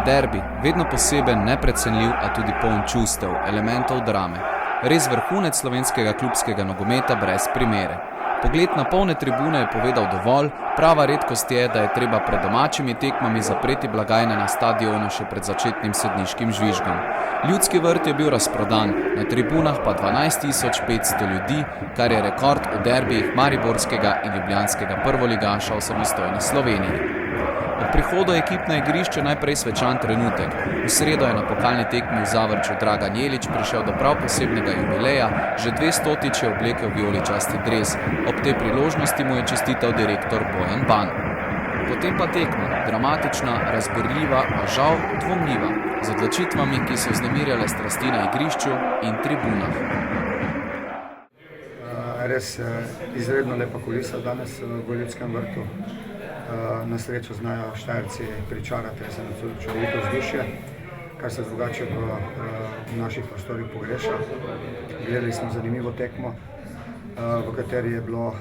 Derbi, vedno poseben, neprecenljiv, a tudi poln čustev, elementov drame. Res vrhunec slovenskega klubskega nogometa brez primere. Pogled na polne tribune je povedal dovolj, prava redkost je, da je treba pred domačimi tekmami zapreti blagajne na stadionu še pred začetnim sodniškim žvižgom. Ljudski vrt je bil razprodan, na tribunah pa 12.500 ljudi, kar je rekord v derbijih mariborskega in ljubljanskega prvoligaša v samostojni Sloveniji. Ob prihodu ekip na igrišče najprej svečan trenutek. V sredo je na pokalni tekmi v Zavrču Dragan Jelič prišel do prav posebnega jubileja, že 200-tič je oblekel vijoličasti dres. Ob tej priložnosti mu je čestital direktor Bojan Ban. Potem pa tekma, dramatična, razburljiva, a žal dvomljiva, z odločitvami, ki so vznemirjale strasti na igrišču in tribunah. Res izredno lepa kulisa danes v Ljudskem vrtu. Na srečo znajo Štajerci pričarati se na čudovito vzdušje, kar se drugače v naših prostorih pogreša. Gledali smo zanimivo tekmo, v kateri je bilo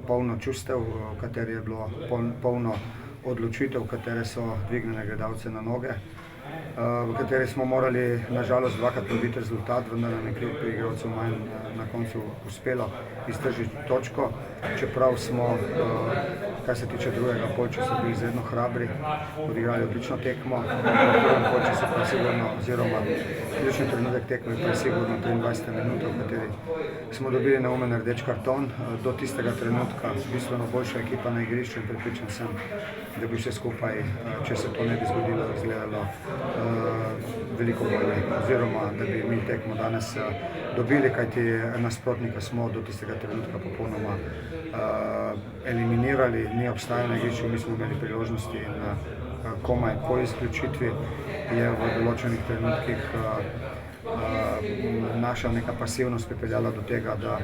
polno čustev, v kateri je bilo polno odločitev, v kateri so dvignile gledalce na noge, v kateri smo morali nažalost dvakrat dobiti rezultat, vendar nam je kljub pri igralcev manj na koncu uspelo iztržiti točko, čeprav smo, kar se tiče drugega polčasa, bili izredno hrabri, odigrali odlično tekmo. V prvem polčasu pa sigurno, oziroma ključni trenutek tekme pa je sigurno 23. minuta, v kateri smo dobili neumen rdeč karton. Do tistega trenutka bistveno boljša ekipa na igrišču in prepričan sem, da bi vse skupaj, če se to ne bi zgodilo, izgledalo veliko bolje, oziroma da bi mi tekmo danes dobili, kajti nasprotnika smo do tistega trenutka popolnoma eliminirali, ni obstajal na igrišču, mi smo imeli priložnosti in komaj po izključitvi je v določenih trenutkih naša neka pasivnost pripeljala do tega, da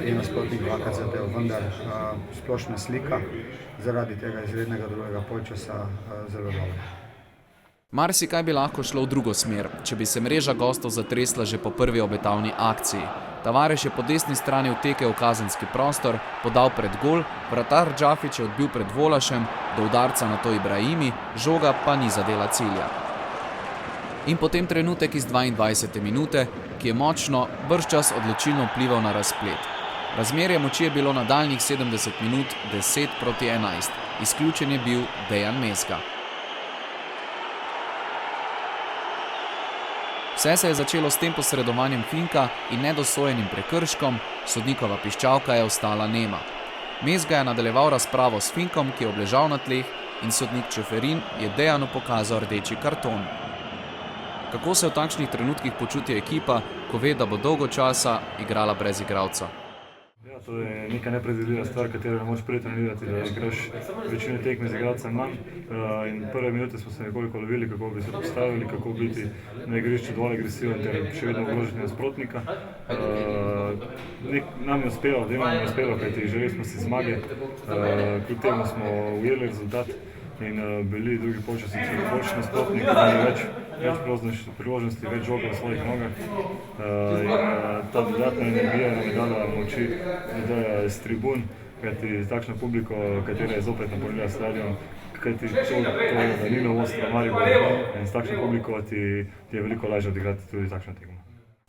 je nasprotnik dvakrat zadel, vendar splošna slika zaradi tega izrednega drugega polčasa zelo dobra. Marsikaj bi lahko šlo v drugo smer, če bi se mreža gostov zatresla že po prvi obetavni akciji. Tavares je po desni strani vtekel v kazenski prostor, podal pred gol, vratar Džafić je odbil pred Volašem, do udarca nato Ibrahimi, žoga pa ni zadela cilja. In potem trenutek iz 22. minute, ki je močno, bržčas odločilno vplival na razplet. Razmerje moči je bilo nadaljnjih 70 minut 10-11. Izključen je bil Dejan Mezga. Vse se je začelo s tem posredovanjem Finka in nedosojenim prekrškom, sodnikova piščalka je ostala nema. Mezga je nadaljeval razpravo s Finkom, ki je obležal na tleh, in sodnik Čeferin je Dejanu pokazal rdeči karton. Kako se v takšnih trenutkih počuti ekipa, ko ve, da bo dolgo časa igrala brez igralca? Ja, to je neka nepredvidljiva stvar, katero ne moraš pretrenirati, da igraš večino tekme z igralcem manj. In prve minute smo se nekoliko lovili, kako bi se postavili, kako biti na igrišču dovolj agresiven ter še vedno ogrožiti nasprotnika. Nam je uspelo, delno nam je uspelo, kajti želeli smo si zmage, kljub temu smo ujeli rezultat in bili drugi polčas boljši nasprotnik, imeli več priložnosti, več žoga v svojih nogah. In ta dodatna energija nam je dala moči iz tribun, kajti takšno publiko, katera je zopet napolnila stadion, kajti to, da ni novost v Mariboru, in s takšno publiko ti je veliko lažje odigrati tudi takšno tekmo.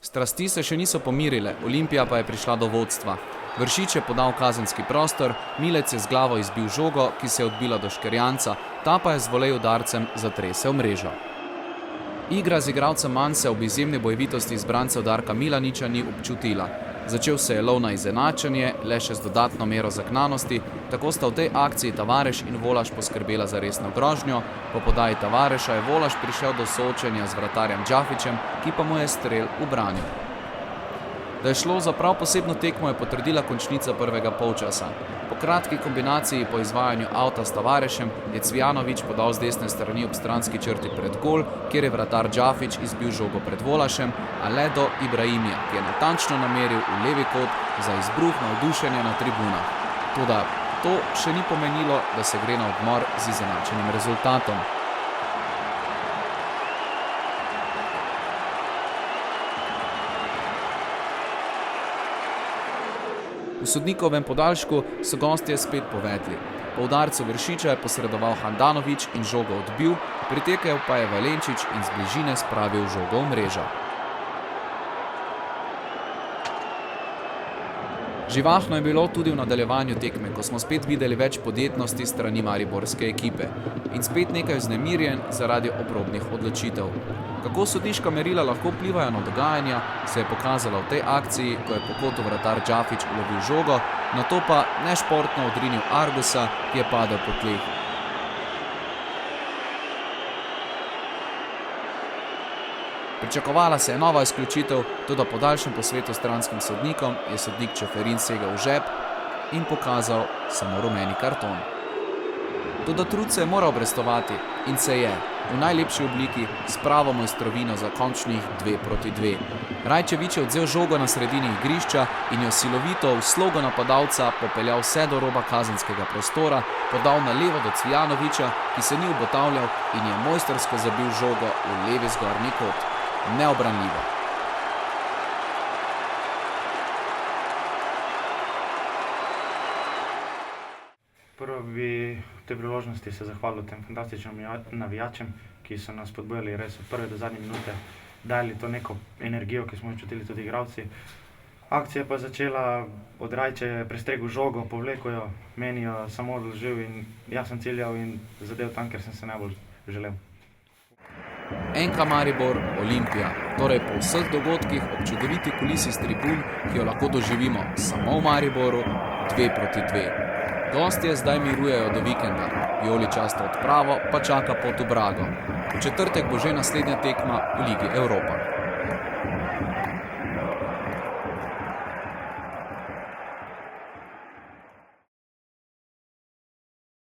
Strasti se še niso pomirile, Olimpija pa je prišla do vodstva. Vršič je podal kazenski prostor, Milec je z glavo izbil žogo, ki se je odbila do Škerjanca, ta pa je z volej udarcem zatresel mrežo. Igra z igralcem manj se ob izjemni bojevitosti izbrancev Darka Milaniča ni občutila. Začel se je lov na izenačenje, le še z dodatno mero zaknanosti, tako sta v tej akciji Tavares in Volaš poskrbela za resno grožnjo, po podaji Tavareša je Volaš prišel do soočenja z vratarjem Džafićem, ki pa mu je strel ubranil. Da je šlo za prav posebno tekmo, je potrdila končnica prvega polčasa. Po kratki kombinaciji po izvajanju avta s Tavarešem je Cvijanović podal z desne strani ob stranski črti pred gol, kjer je vratar Džafić izbil žogo pred Volašem, a le do Ibrahimija, ki je natančno nameril v levi kot za izbruh navdušenja na tribunah. Toda to še ni pomenilo, da se gre na odmor z izenačenim rezultatom. V sodnikovem podaljšku so gostje spet povedli. Po udarcu Vršiča je posredoval Handanović in žogo odbil, pritekel pa je Valenčič in z bližine spravil žogo v mrežo. Živahno je bilo tudi v nadaljevanju tekme, ko smo spet videli več podjetnosti strani mariborske ekipe in spet nekaj vznemirjenj zaradi obrobnih odločitev. Kako sodniška merila lahko vplivajo na dogajanja, se je pokazalo v tej akciji, ko je po kotu vratar Džafić ulovil žogo, nato pa nešportno odrinil Argusa, ki je padel po tleh. Pričakovala se je nova izključitev, toda po daljšem posvetu stranskim sodnikom je sodnik Čeferin segel v žep in pokazal samo rumeni karton. Toda trud se je moral obrestovati in se je, v najlepši obliki, s pravo mojstrovino za končnih 2-2. Rajčević je odvzel žogo na sredini igrišča in jo silovito v slogo napadalca popeljal vse do roba kazenskega prostora, podal na levo do Cvijanovića, ki se ni obotavljal in je mojstrsko zabil žogo v levi zgornji kot. Neobranljivo. Prvo bi v tej priložnosti se zahvalil tem fantastičnim navijačem, ki so nas spodbujali res od prve do zadnje minute, dali to neko energijo, ki smo jo čutili tudi igralci. Akcija pa je začela, od Rajče je prestregel žogo, povlekel jo, meni jo samo odložil in jaz sem ciljal in zadev tam, ker sem se najbolj želel. NK Maribor, Olimpija, torej po vseh dogodkih ob čudoviti kulisi s tribun, ki jo lahko doživimo samo v Mariboru, 2-2. Gostje zdaj mirujejo do vikenda, vijoličasto odpravo pa čaka pot v Brago. V četrtek bo že naslednja tekma v Ligi Evropa.